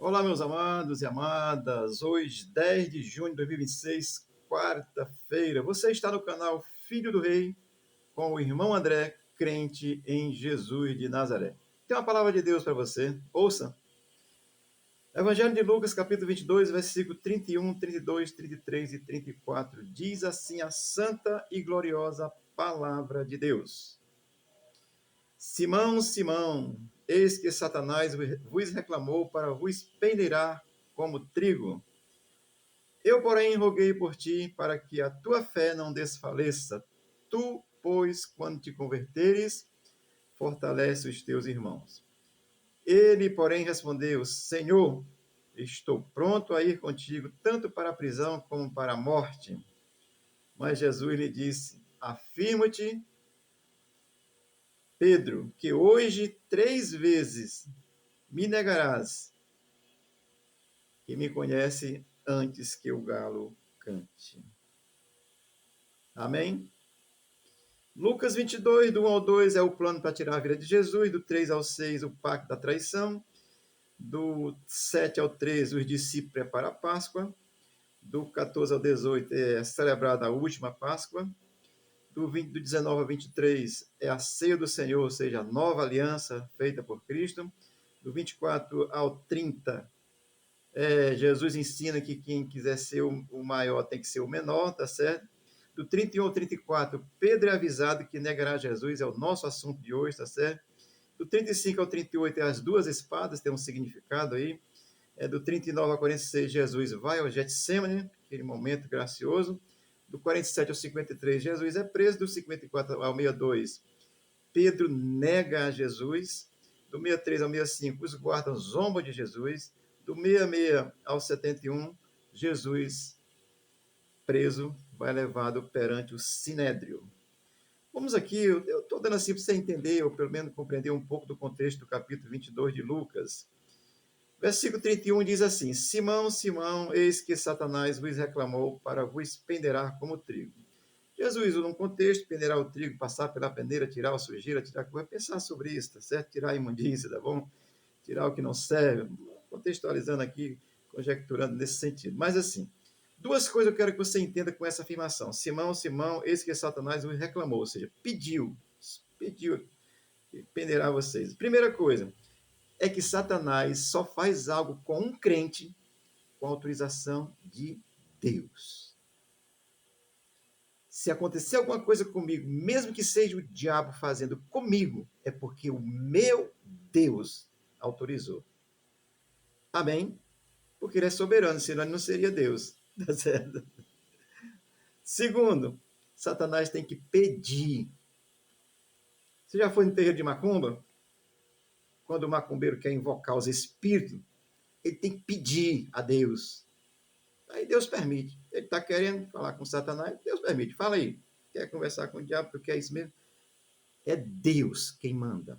Olá, meus amados e amadas. Hoje, 10 de junho de 2026, quarta-feira. Você está no canal Filho do Rei com o irmão André, crente em Jesus de Nazaré. Tem uma palavra de Deus para você. Ouça. Evangelho de Lucas, capítulo 22, versículo 31, 32, 33 e 34. Diz assim a santa e gloriosa palavra de Deus. Simão, Simão, eis que Satanás vos reclamou para vos peneirar como trigo. Eu, porém, roguei por ti, para que a tua fé não desfaleça. Tu, pois, quando te converteres, fortalece os teus irmãos. Ele, porém, respondeu: Senhor, estou pronto a ir contigo, tanto para a prisão como para a morte. Mas Jesus lhe disse: Afirma-te, Pedro, que hoje 3 vezes me negarás, e me conhece antes que o galo cante. Amém? Lucas 22, do 1 ao 2, é o plano para tirar a vida de Jesus. Do 3 ao 6, o pacto da traição. Do 7 ao 13, os discípulos preparam a Páscoa. Do 14 ao 18, é celebrada a última Páscoa. Do 19 ao 23, é a ceia do Senhor, ou seja, a nova aliança feita por Cristo. Do 24 ao 30, Jesus ensina que quem quiser ser o maior tem que ser o menor, tá certo? Do 31 ao 34, Pedro é avisado que negará Jesus, é o nosso assunto de hoje, tá certo? Do 35 ao 38 é as duas espadas, tem um significado aí. Do 39 ao 46, Jesus vai ao Getsemane, aquele momento gracioso. Do 47 ao 53, Jesus é preso. Do 54 ao 62, Pedro nega a Jesus. Do 63 ao 65, os guardas zombam de Jesus. Do 66 ao 71, Jesus preso, vai levado perante o Sinédrio. Vamos aqui, eu estou dando assim para você entender, ou pelo menos compreender um pouco do contexto do capítulo 22 de Lucas. Versículo 31 diz assim: Simão, Simão, eis que Satanás vos reclamou para vos peneirar como trigo. Jesus, num contexto, peneirar o trigo, passar pela peneira, tirar a sujeira, tirar. Vai pensar sobre isso, tá certo? Tirar a imundícia, tá bom? Tirar o que não serve. Contextualizando aqui, conjecturando nesse sentido. Mas assim, duas coisas eu quero que você entenda com essa afirmação. Simão, Simão, eis que Satanás vos reclamou, ou seja, pediu peneirar vocês. Primeira coisa é que Satanás só faz algo com um crente com autorização de Deus. Se acontecer alguma coisa comigo, mesmo que seja o diabo fazendo comigo, é porque o meu Deus autorizou. Amém? Porque ele é soberano, senão ele não seria Deus. Tá certo? Segundo, Satanás tem que pedir. Você já foi no terreiro de macumba? Quando o macumbeiro quer invocar os espíritos, ele tem que pedir a Deus. Aí Deus permite. Ele está querendo falar com Satanás, Deus permite. Fala aí. Quer conversar com o diabo porque é isso mesmo? É Deus quem manda.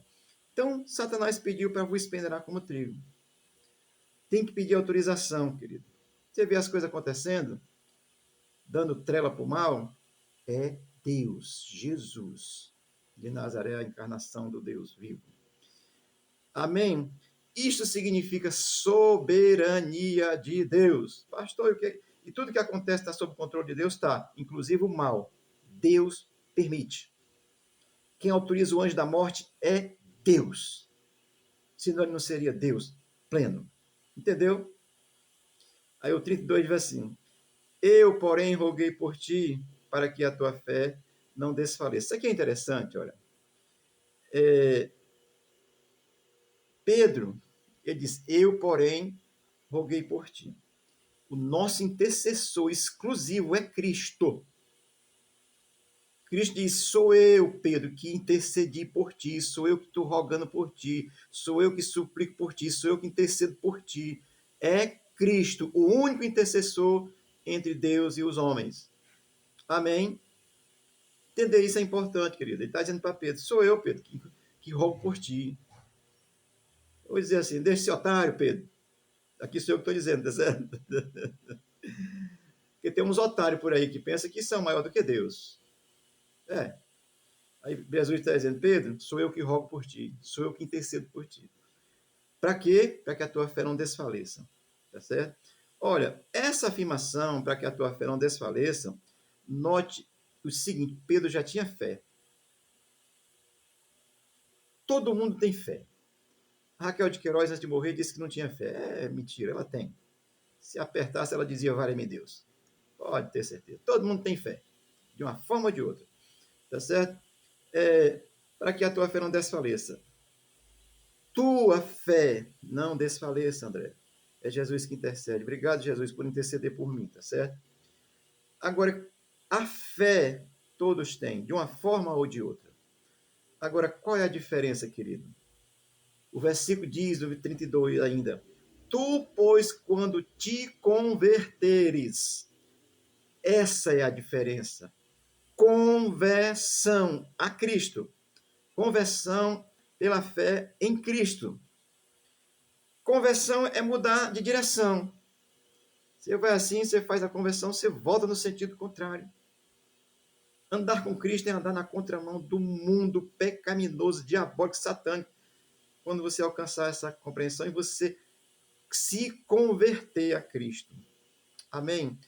Então, Satanás pediu para vos peneirar como trigo. Tem que pedir autorização, querido. Você vê as coisas acontecendo, dando trela para o mal, é Deus, Jesus de Nazaré, a encarnação do Deus vivo. Amém? Isto significa soberania de Deus. Pastor, e tudo que acontece está sob o controle de Deus? Está, inclusive o mal. Deus permite. Quem autoriza o anjo da morte é Deus. Senão ele não seria Deus pleno. Entendeu? Aí o 32 diz assim: Eu, porém, roguei por ti, para que a tua fé não desfaleça. Isso aqui é interessante, olha. Pedro, ele diz: Eu, porém, roguei por ti. O nosso intercessor exclusivo é Cristo. Cristo diz: Sou eu, Pedro, que intercedi por ti, sou eu que estou rogando por ti, sou eu que suplico por ti, sou eu que intercedo por ti. É Cristo, o único intercessor entre Deus e os homens. Amém? Entender isso é importante, querido. Ele está dizendo para Pedro: Sou eu, Pedro, que rogo por ti. Eu vou dizer assim: Deixa esse otário, Pedro. Aqui sou eu que estou dizendo, tá certo? Porque tem uns otários por aí que pensam que são maior do que Deus. É. Aí Jesus está dizendo: Pedro, sou eu que rogo por ti, sou eu que intercedo por ti. Para quê? Para que a tua fé não desfaleça. Tá certo? Olha, essa afirmação, para que a tua fé não desfaleça, note o seguinte: Pedro já tinha fé. Todo mundo tem fé. Raquel de Queiroz, antes de morrer, disse que não tinha fé. É mentira, ela tem. Se apertasse, ela dizia: vale-me Deus. Pode ter certeza. Todo mundo tem fé, de uma forma ou de outra. Tá certo? Para que a tua fé não desfaleça. Tua fé não desfaleça, André. É Jesus que intercede. Obrigado, Jesus, por interceder por mim, tá certo? Agora, a fé todos têm, de uma forma ou de outra. Agora, qual é a diferença, querido? O versículo diz, no 32 ainda: Tu, pois, quando te converteres, essa é a diferença. Conversão a Cristo. Conversão pela fé em Cristo. Conversão é mudar de direção. Você vai assim, você faz a conversão, você volta no sentido contrário. Andar com Cristo é andar na contramão do mundo pecaminoso, diabólico, satânico. Quando você alcançar essa compreensão e você se converter a Cristo. Amém?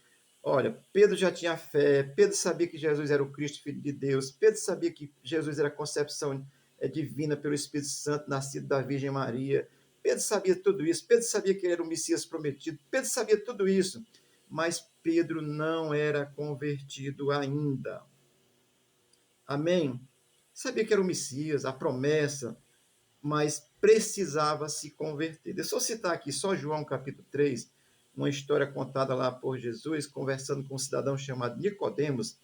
Olha, Pedro já tinha fé, Pedro sabia que Jesus era o Cristo, Filho de Deus, Pedro sabia que Jesus era a concepção divina pelo Espírito Santo, nascido da Virgem Maria, Pedro sabia tudo isso, Pedro sabia que ele era o Messias prometido, Pedro sabia tudo isso, mas Pedro não era convertido ainda. Amém? Sabia que era o Messias, a promessa, mas precisava se converter. Deixa eu citar aqui só João capítulo 3, uma história contada lá por Jesus, conversando com um cidadão chamado Nicodemos,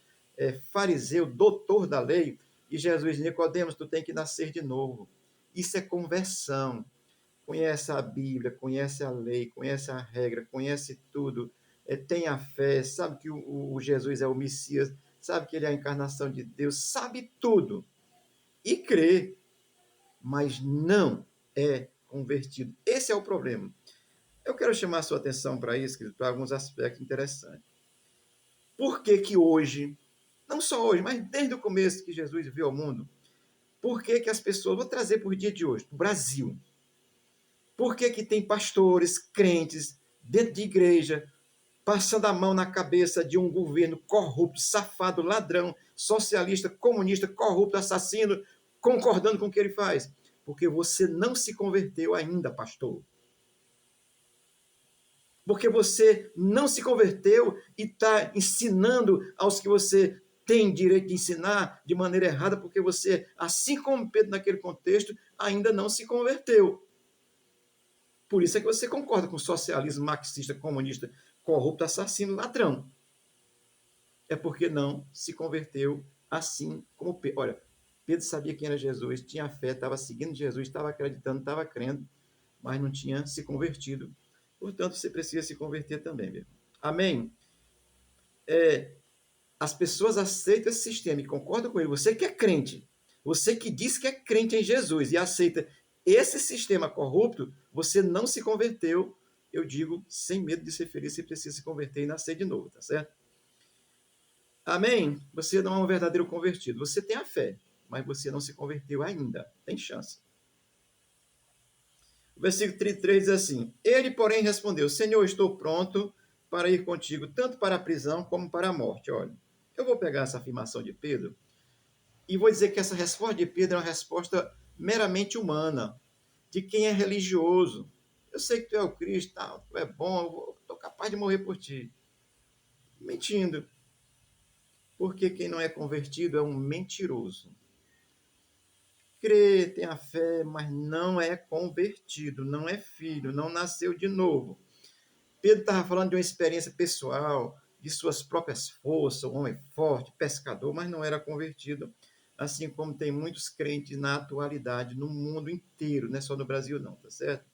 fariseu, doutor da lei, e Jesus, Nicodemos, tu tem que nascer de novo. Isso é conversão. Conhece a Bíblia, conhece a lei, conhece a regra, conhece tudo, tem a fé, sabe que o Jesus é o Messias, sabe que ele é a encarnação de Deus, sabe tudo. E crê, mas não é convertido. Esse é o problema. Eu quero chamar a sua atenção para isso, para alguns aspectos interessantes. Por que que hoje, não só hoje, mas desde o começo que Jesus veio ao mundo, por que que as pessoas, vou trazer por dia de hoje, do Brasil, por que que tem pastores, crentes, dentro de igreja, passando a mão na cabeça de um governo corrupto, safado, ladrão, socialista, comunista, corrupto, assassino, concordando com o que ele faz? Porque você não se converteu ainda, pastor. Porque você não se converteu e está ensinando aos que você tem direito de ensinar de maneira errada, porque você, assim como Pedro naquele contexto, ainda não se converteu. Por isso é que você concorda com o socialismo marxista, comunista, corrupto, assassino, ladrão. É porque não se converteu assim como Pedro. Olha, Pedro sabia quem era Jesus, tinha fé, estava seguindo Jesus, estava acreditando, estava crendo, mas não tinha se convertido. Portanto, você precisa se converter também, meu. Amém? As pessoas aceitam esse sistema e concordam com ele. Você que é crente, você que diz que é crente em Jesus e aceita esse sistema corrupto, você não se converteu. Eu digo, sem medo de ser feliz, você precisa se converter e nascer de novo, tá certo? Amém? Você não é um verdadeiro convertido. Você tem a fé, mas você não se converteu ainda. Tem chance. O versículo 33 diz assim: Ele, porém, respondeu: Senhor, estou pronto para ir contigo, tanto para a prisão como para a morte. Olha, eu vou pegar essa afirmação de Pedro e vou dizer que essa resposta de Pedro é uma resposta meramente humana, de quem é religioso. Eu sei que tu é o Cristo, tu é bom, eu estou capaz de morrer por ti. Mentindo. Porque quem não é convertido é um mentiroso. Crê, tem a fé, mas não é convertido, não é filho, não nasceu de novo. Pedro estava falando de uma experiência pessoal, de suas próprias forças, um homem forte, pescador, mas não era convertido, assim como tem muitos crentes na atualidade, no mundo inteiro, não é só no Brasil não, tá certo?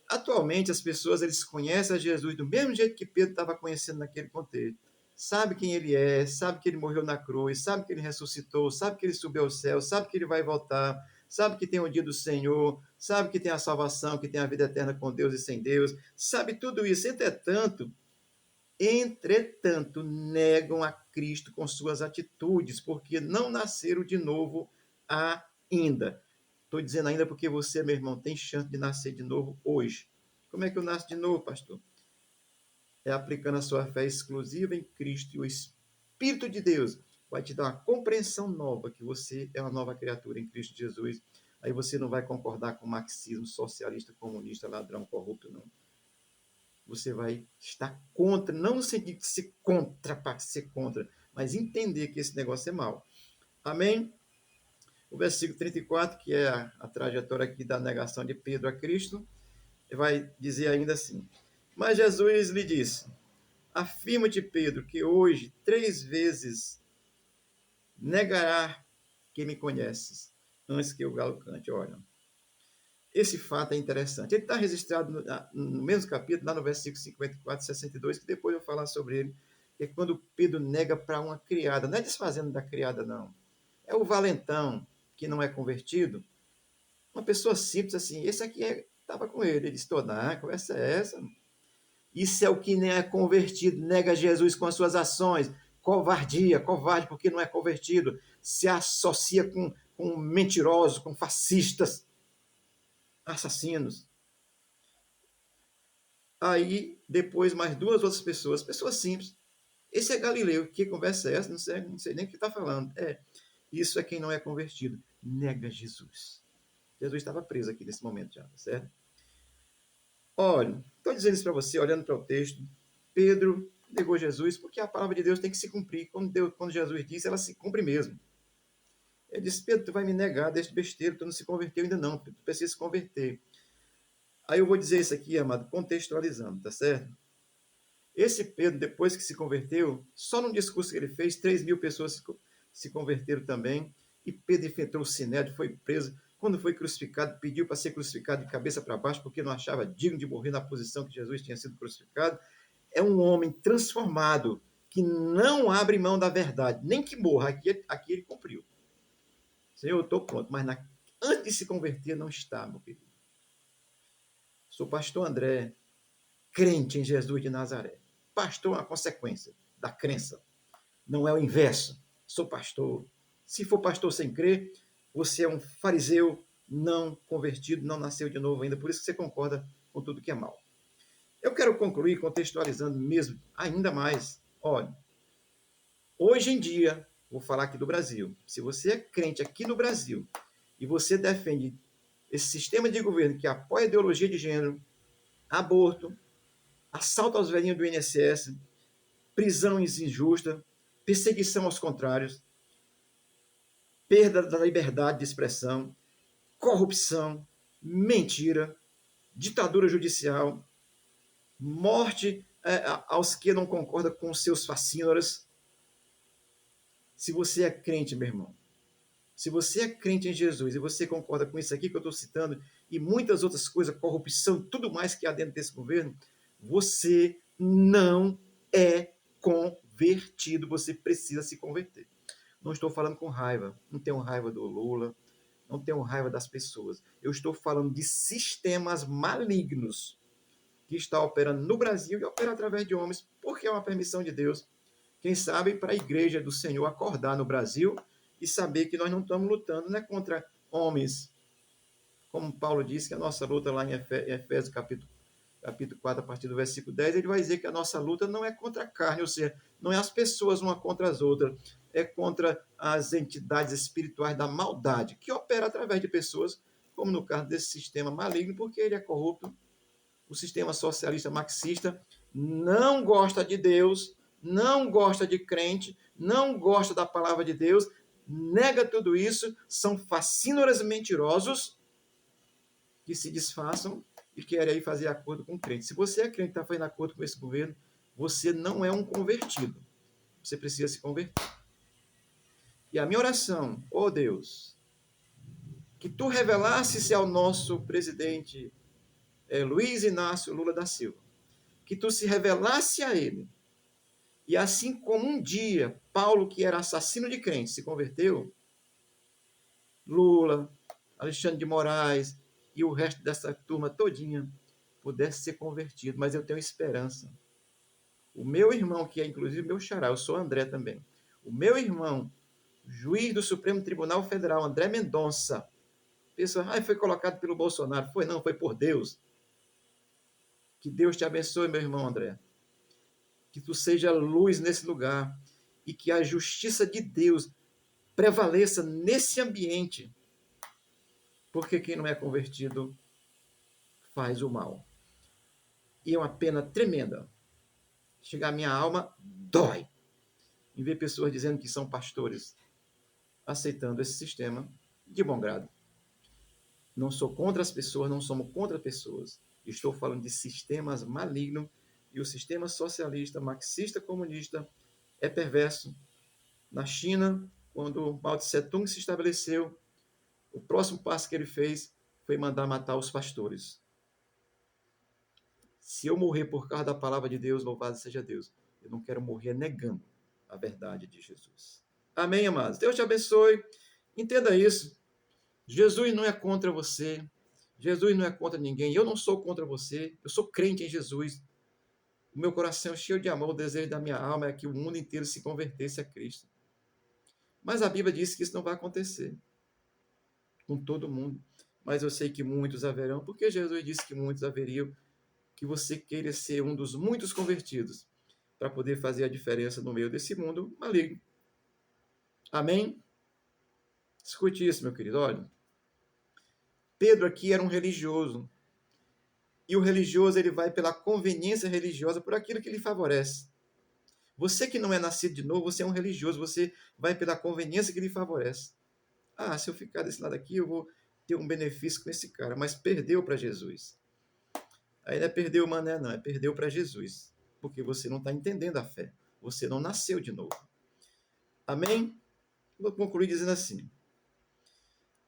Atualmente as pessoas eles conhecem a Jesus do mesmo jeito que Pedro estava conhecendo naquele contexto. Sabe quem ele é, sabe que ele morreu na cruz, sabe que ele ressuscitou, sabe que ele subiu ao céu, sabe que ele vai voltar, sabe que tem o dia do Senhor, sabe que tem a salvação, que tem a vida eterna com Deus e sem Deus, sabe tudo isso. Entretanto, negam a Cristo com suas atitudes, porque não nasceram de novo ainda. Estou dizendo ainda porque você, meu irmão, tem chance de nascer de novo hoje. Como é que eu nasço de novo, pastor? É aplicando a sua fé exclusiva em Cristo e o Espírito de Deus vai te dar uma compreensão nova que você é uma nova criatura em Cristo Jesus. Aí você não vai concordar com o marxismo socialista, comunista, ladrão, corrupto, não. Você vai estar contra, não no sentido de ser contra para ser contra, mas entender que esse negócio é mau. Amém? O versículo 34, que é a trajetória aqui da negação de Pedro a Cristo, vai dizer ainda assim: mas Jesus lhe disse: afirma-te, Pedro, que hoje 3 vezes negará que me conheces, antes que o galo cante. Olha, esse fato é interessante. Ele está registrado no mesmo capítulo, lá no versículo 54 e 62, que depois eu vou falar sobre ele, que é quando Pedro nega para uma criada. Não é desfazendo da criada, não. É o valentão que não é convertido. Uma pessoa simples assim, esse aqui estava com ele. Ele disse, a conversa é essa? Isso é o que nem é convertido, nega Jesus com as suas ações. Covardia, covarde, porque não é convertido. Se associa com mentirosos, com fascistas, assassinos. Aí, depois, mais 2 outras pessoas, pessoas simples. Esse é Galileu. Que conversa é essa? Não sei nem o que está falando. Isso é quem não é convertido. Nega Jesus. Jesus estava preso aqui nesse momento já, certo? Olha, estou dizendo isso para você, olhando para o texto. Pedro negou Jesus porque a palavra de Deus tem que se cumprir. Quando Jesus disse, ela se cumpre mesmo. Ele disse, Pedro, tu vai me negar deste besteiro, tu não se converteu ainda não, tu precisa se converter. Aí eu vou dizer isso aqui, amado, contextualizando, tá certo? Esse Pedro, depois que se converteu, só num discurso que ele fez, 3.000 pessoas se converteram também, e Pedro enfrentou o sinédrio, foi preso. Quando foi crucificado, pediu para ser crucificado de cabeça para baixo, porque não achava digno de morrer na posição que Jesus tinha sido crucificado. É um homem transformado, que não abre mão da verdade, nem que morra. Aqui ele cumpriu. Senhor, eu estou pronto, mas antes de se converter, não está, meu querido. Sou pastor André, crente em Jesus de Nazaré. Pastor é uma consequência da crença, não é o inverso. Sou pastor. Se for pastor sem crer, você é um fariseu não convertido, não nasceu de novo ainda, por isso que você concorda com tudo que é mal. Eu quero concluir contextualizando mesmo ainda mais. Olha, hoje em dia, vou falar aqui do Brasil, se você é crente aqui no Brasil e você defende esse sistema de governo que apoia a ideologia de gênero, aborto, assalto aos velhinhos do INSS, prisões injustas, perseguição aos contrários, perda da liberdade de expressão, corrupção, mentira, ditadura judicial, morte aos que não concordam com seus fascínoras. Se você é crente, meu irmão, se você é crente em Jesus e você concorda com isso aqui que eu estou citando e muitas outras coisas, corrupção, tudo mais que há dentro desse governo, você não é convertido, você precisa se converter. Não estou falando com raiva, não tenho raiva do Lula, não tenho raiva das pessoas. Eu estou falando de sistemas malignos que estão operando no Brasil e operam através de homens, porque é uma permissão de Deus. Quem sabe para a igreja do Senhor acordar no Brasil e saber que nós não estamos lutando, né, contra homens. Como Paulo disse, que a nossa luta lá em Efésios capítulo 4, a partir do versículo 10, ele vai dizer que a nossa luta não é contra a carne, ou seja, não é as pessoas uma contra as outras, é contra as entidades espirituais da maldade, que opera através de pessoas, como no caso desse sistema maligno, porque ele é corrupto. O sistema socialista marxista não gosta de Deus, não gosta de crente, não gosta da palavra de Deus, nega tudo isso, são fascínoras mentirosos que se disfarçam e querem aí fazer acordo com o crente. Se você é crente e está fazendo acordo com esse governo, você não é um convertido. Você precisa se converter. E a minha oração, oh Deus, que tu revelasses ao nosso presidente Luiz Inácio Lula da Silva, que tu se revelasse a ele. E assim como um dia Paulo, que era assassino de crentes, se converteu, Lula, Alexandre de Moraes e o resto dessa turma todinha pudesse ser convertido, mas eu tenho esperança. O meu irmão, que é inclusive meu xará, eu sou André também, o meu irmão, juiz do Supremo Tribunal Federal, André Mendonça, Pessoa, foi colocado pelo Bolsonaro. Foi não, foi por Deus. Que Deus te abençoe, meu irmão André. Que tu seja luz nesse lugar e que a justiça de Deus prevaleça nesse ambiente. Porque quem não é convertido faz o mal. E é uma pena tremenda. Chegar à minha alma, dói. Em ver pessoas dizendo que são pastores, aceitando esse sistema de bom grado. Não sou contra as pessoas, não somos contra pessoas. Estou falando de sistemas malignos e o sistema socialista, marxista, comunista é perverso. Na China, quando Mao Tse Tung se estabeleceu, o próximo passo que ele fez foi mandar matar os pastores. Se eu morrer por causa da palavra de Deus, louvado seja Deus. Eu não quero morrer negando a verdade de Jesus. Amém, amados? Deus te abençoe. Entenda isso. Jesus não é contra você. Jesus não é contra ninguém. Eu não sou contra você. Eu sou crente em Jesus. O meu coração é cheio de amor. O desejo da minha alma é que o mundo inteiro se convertesse a Cristo. Mas a Bíblia diz que isso não vai acontecer com todo mundo. Mas eu sei que muitos haverão, porque Jesus disse que muitos haveriam, que você queira ser um dos muitos convertidos para poder fazer a diferença no meio desse mundo maligno. Amém? Escute isso, meu querido. Olha, Pedro aqui era um religioso. E o religioso ele vai pela conveniência religiosa, por aquilo que lhe favorece. Você que não é nascido de novo, você é um religioso, você vai pela conveniência que lhe favorece. Se eu ficar desse lado aqui, eu vou ter um benefício com esse cara, mas perdeu para Jesus. Aí não é perdeu o mané, não, é perdeu para Jesus, porque você não está entendendo a fé, você não nasceu de novo. Amém? Vou concluir dizendo assim,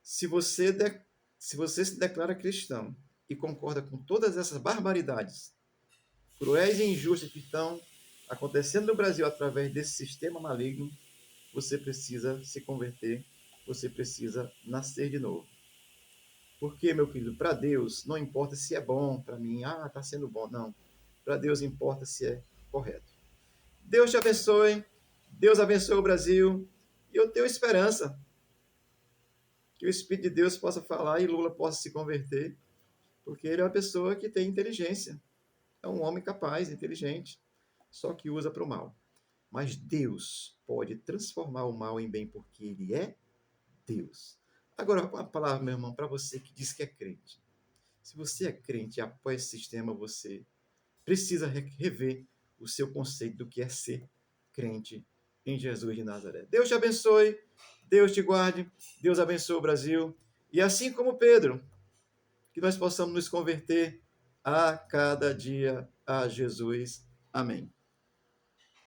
se você se declara cristão e concorda com todas essas barbaridades cruéis e injustas que estão acontecendo no Brasil através desse sistema maligno, você precisa se converter, você precisa nascer de novo. Porque, meu querido, para Deus não importa se é bom para mim, está sendo bom, não. Para Deus importa se é correto. Deus te abençoe, Deus abençoe o Brasil, e eu tenho esperança que o Espírito de Deus possa falar e Lula possa se converter, porque ele é uma pessoa que tem inteligência. É um homem capaz, inteligente, só que usa para o mal. Mas Deus pode transformar o mal em bem, porque Ele é Deus. Agora, uma palavra, meu irmão, para você que diz que é crente. Se você é crente e apoia esse sistema, você precisa rever o seu conceito do que é ser crente em Jesus de Nazaré. Deus te abençoe, Deus te guarde, Deus abençoe o Brasil. E assim como Pedro, que nós possamos nos converter a cada dia a Jesus. Amém.